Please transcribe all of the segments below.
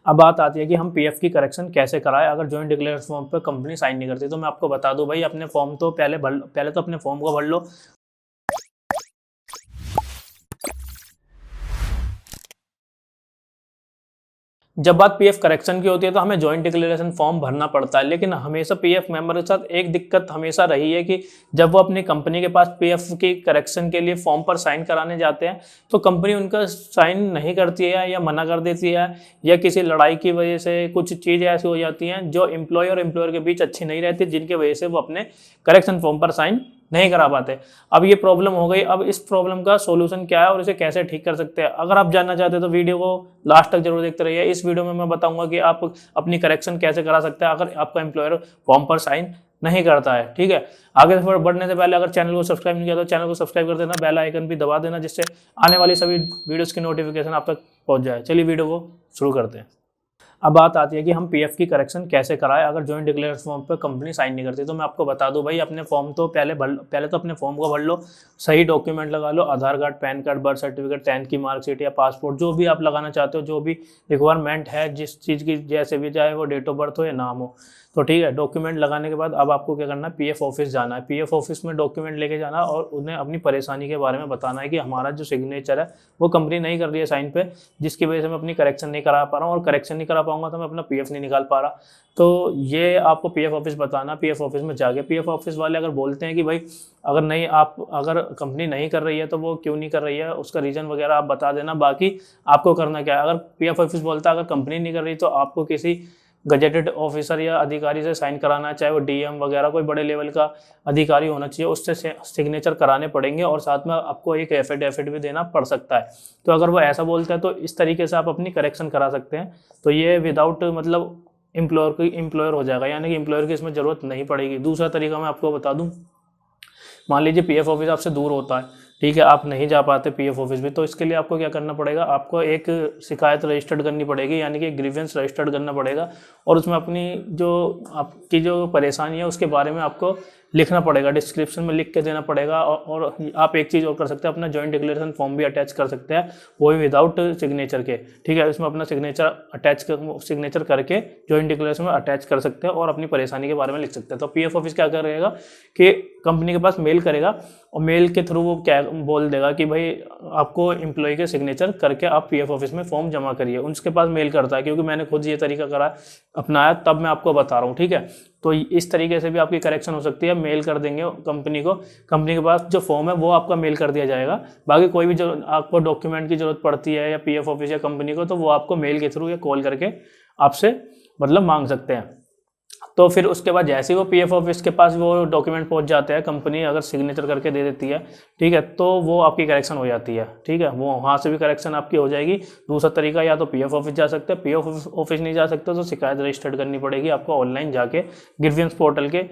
अब बात आती है कि हम पीएफ की करेक्शन कैसे कराएं अगर जॉइंट डिक्लेरेशन फॉर्म पे कंपनी साइन नहीं करती। तो मैं आपको बता दूं भाई, अपने फॉर्म तो पहले तो अपने फॉर्म को भर लो। जब बात पीएफ करेक्शन की होती है तो हमें जॉइंट डिक्लेरेशन फॉर्म भरना पड़ता है, लेकिन हमेशा पीएफ मेंबर के साथ एक दिक्कत हमेशा रही है कि जब वो अपनी कंपनी के पास पीएफ की करेक्शन के लिए फॉर्म पर साइन कराने जाते हैं तो कंपनी उनका साइन नहीं करती है या मना कर देती है, या किसी लड़ाई की वजह से कुछ चीज़ें ऐसी हो जाती हैं जो एम्प्लॉय और एम्प्लॉयर के बीच अच्छी नहीं रहती, जिनकी वजह से वो अपने करेक्शन फॉर्म पर साइन नहीं करा पाते। अब ये प्रॉब्लम हो गई। अब इस प्रॉब्लम का सॉल्यूशन क्या है और इसे कैसे ठीक कर सकते हैं, अगर आप जानना चाहते हैं तो वीडियो को लास्ट तक जरूर देखते रहिए। इस वीडियो में मैं बताऊंगा कि आप अपनी करेक्शन कैसे करा सकते हैं अगर आपका एम्प्लॉयर फॉर्म पर साइन नहीं करता है। ठीक है, आगे बढ़ने से पहले अगर चैनल को सब्सक्राइब नहीं किया तो चैनल को सब्सक्राइब कर देना, बेल आइकन भी दबा देना, जिससे आने वाली सभी वीडियोस की नोटिफिकेशन आप तक पहुंच जाए। चलिए वीडियो को शुरू करते हैं। अब बात आती है कि हम पीएफ की करेक्शन कैसे कराएं अगर जॉइंट डिक्लेरेशन फॉर्म पे कंपनी साइन नहीं करती। तो मैं आपको बता दूं भाई, अपने फॉर्म तो पहले तो अपने फॉर्म को भर लो, सही डॉक्यूमेंट लगा लो, Aadhaar card, PAN card, birth certificate, 10th की मार्कशीट या पासपोर्ट, जो भी आप लगाना चाहते हो, जो भी रिक्वायरमेंट है जिस चीज़ की, जैसे भी, चाहे वो डेट ऑफ बर्थ हो या नाम हो। तो ठीक है, डॉक्यूमेंट लगाने के बाद अब आपको क्या करना है, पीएफ ऑफिस जाना है। पीएफ ऑफिस में डॉक्यूमेंट लेके जाना और उन्हें अपनी परेशानी के बारे में बताना है कि हमारा जो सिग्नेचर है वो कंपनी नहीं कर रही है साइन पे, जिसकी वजह से मैं अपनी करेक्शन नहीं करा पा रहा हूँ, और करेक्शन नहीं करा पाऊंगा तो मैं अपना पीएफ नहीं निकाल पा रहा। तो ये आपको पीएफ ऑफिस बताना। पीएफ ऑफिस में जाके पीएफ ऑफिस वाले अगर बोलते हैं कि भाई अगर कंपनी नहीं कर रही है तो वो क्यों नहीं कर रही है, उसका रीज़न वगैरह आप बता देना। बाकी आपको करना क्या है, अगर पीएफ ऑफिस बोलता है अगर कंपनी नहीं कर रही तो आपको किसी गजेटेड ऑफिसर या अधिकारी से साइन कराना है, चाहे वो डीएम वगैरह कोई बड़े लेवल का अधिकारी होना चाहिए, उससे सिग्नेचर कराने पड़ेंगे, और साथ में आपको एक एफिडेविट भी देना पड़ सकता है। तो अगर वो ऐसा बोलते हैं तो इस तरीके से आप अपनी करेक्शन करा सकते हैं। तो ये विदाउट मतलब एम्प्लॉयर हो जाएगा, यानी कि एम्प्लॉयर की इसमें ज़रूरत नहीं पड़ेगी। दूसरा तरीका मैं आपको बता दूँ, मान लीजिए पीएफ ऑफिस आपसे दूर होता है, ठीक है, आप नहीं जा पाते पीएफ ऑफिस भी, तो इसके लिए आपको क्या करना पड़ेगा, आपको एक शिकायत रजिस्टर्ड करनी पड़ेगी, यानी कि ग्रीवेंस रजिस्टर्ड करना पड़ेगा, और उसमें अपनी आपकी जो परेशानी है उसके बारे में आपको लिखना पड़ेगा, डिस्क्रिप्शन में लिख के देना पड़ेगा। और आप एक चीज़ और कर सकते हैं, अपना जॉइंट डिक्लेरेशन फॉर्म भी अटैच कर सकते हैं, वो भी विदाउट सिग्नेचर के। ठीक है, इसमें अपना सिग्नेचर करके जॉइंट डिक्लेरेशन में अटैच कर सकते हैं और अपनी परेशानी के बारे में लिख सकते हैं। तो पीएफ ऑफिस क्या करेगा कि कंपनी के पास मेल करेगा, और मेल के थ्रू वो क्या बोल देगा कि भाई आपको एम्प्लॉय के सिग्नेचर करके आप पीएफ ऑफिस में फॉर्म जमा करिए। उसके पास मेल करता है, क्योंकि मैंने खुद ये तरीका अपनाया, तब मैं आपको बता रहा हूँ। ठीक है, तो इस तरीके से भी आपकी करेक्शन हो सकती है। मेल कर देंगे कंपनी को, कंपनी के पास जो फॉर्म है वो आपका मेल कर दिया जाएगा। बाकी कोई भी जो आपको डॉक्यूमेंट की जरूरत पड़ती है या पीएफ ऑफिस या कंपनी को, तो वो आपको मेल के थ्रू या कॉल करके आपसे मतलब मांग सकते हैं। तो फिर उसके बाद जैसे ही वो पीएफ ऑफिस के पास वो डॉक्यूमेंट पहुंच जाते हैं, कंपनी अगर सिग्नेचर करके दे देती है, ठीक है, तो वो आपकी करेक्शन हो जाती है। ठीक है, वो वहाँ से भी करेक्शन आपकी हो जाएगी। दूसरा तरीका, या तो पीएफ ऑफिस जा सकते हैं, पीएफ ऑफिस नहीं जा सकते तो शिकायत रजिस्टर्ड करनी पड़ेगी आपको ऑनलाइन जाके ग्रीवेंस पोर्टल के।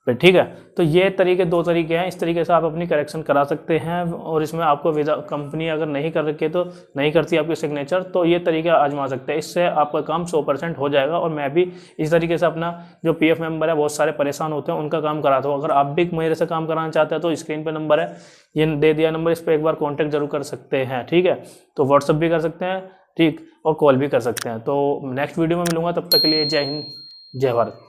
ठीक है, तो ये दो तरीके हैं, इस तरीके से आप अपनी करेक्शन करा सकते हैं। और इसमें आपको कंपनी अगर नहीं कर रखी तो नहीं करती आपके सिग्नेचर, तो ये तरीका आजमा सकते हैं, इससे आपका काम 100% हो जाएगा। और मैं भी इस तरीके से अपना जो पीएफ मेंबर है, बहुत सारे परेशान होते हैं, उनका काम कराता हूँ। अगर आप भी मेरे से काम कराना चाहते हैं तो स्क्रीन पर नंबर है, ये दे दिया नंबर, इस पर एक बार कॉन्टैक्ट जरूर कर सकते हैं। ठीक है, तो व्हाट्सअप भी कर सकते हैं, ठीक, और कॉल भी कर सकते हैं। तो नेक्स्ट वीडियो में मिलूंगा, तब तक के लिए जय हिंद, जय भारत।